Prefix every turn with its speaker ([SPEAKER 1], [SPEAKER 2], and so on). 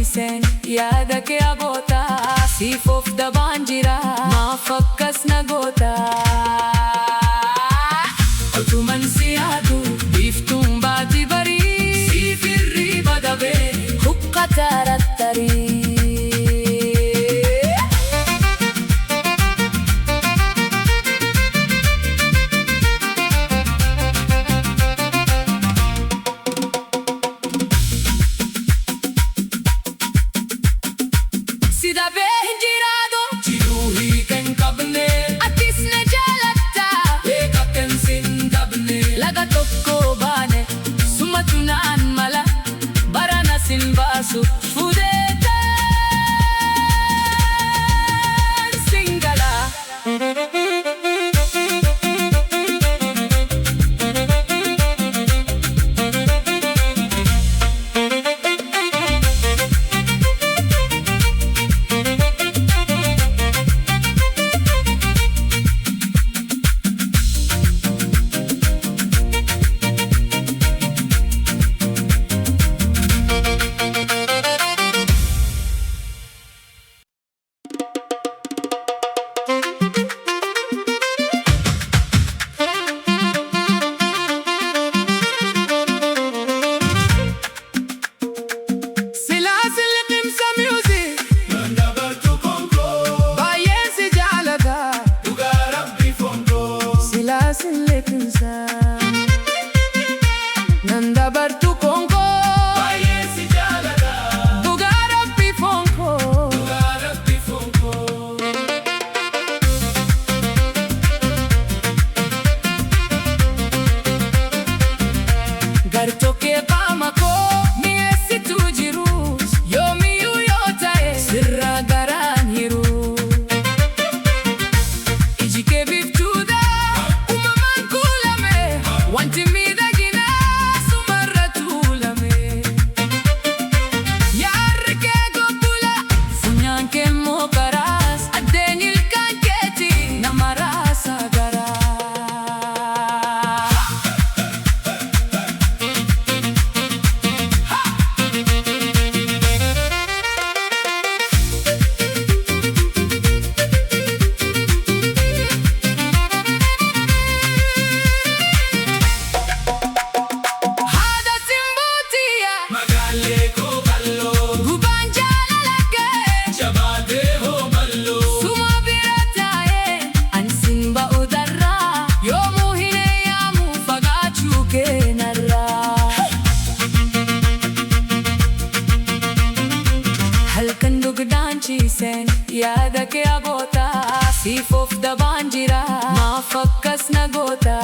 [SPEAKER 1] ciiseen yaada kee aboota siif of dabaan jira maaf akkas na goota. Otuman si yaadu biiftuun baati barii siif hirriba dabee huqqata rattarii. Sida beenjiraado jiruu hiikan qabne atis na jaalatta beekakan sin dabne laga tokko baane sumatu naan mala barana sin baasu fudeetaan singala. Nanda bartu konko baay'ee si jaalata dhugaa rabbi fonko gartokkee qaama koo mi'eessitu jirus yoomiyyuu yoo ta'e sirraa garaan hiru. Iji kee biiftuudha uumamaan kuulame wanti halkan dugdaan ciiseen yaada kee aboota siif of dabaan jira maaf akkas na goota.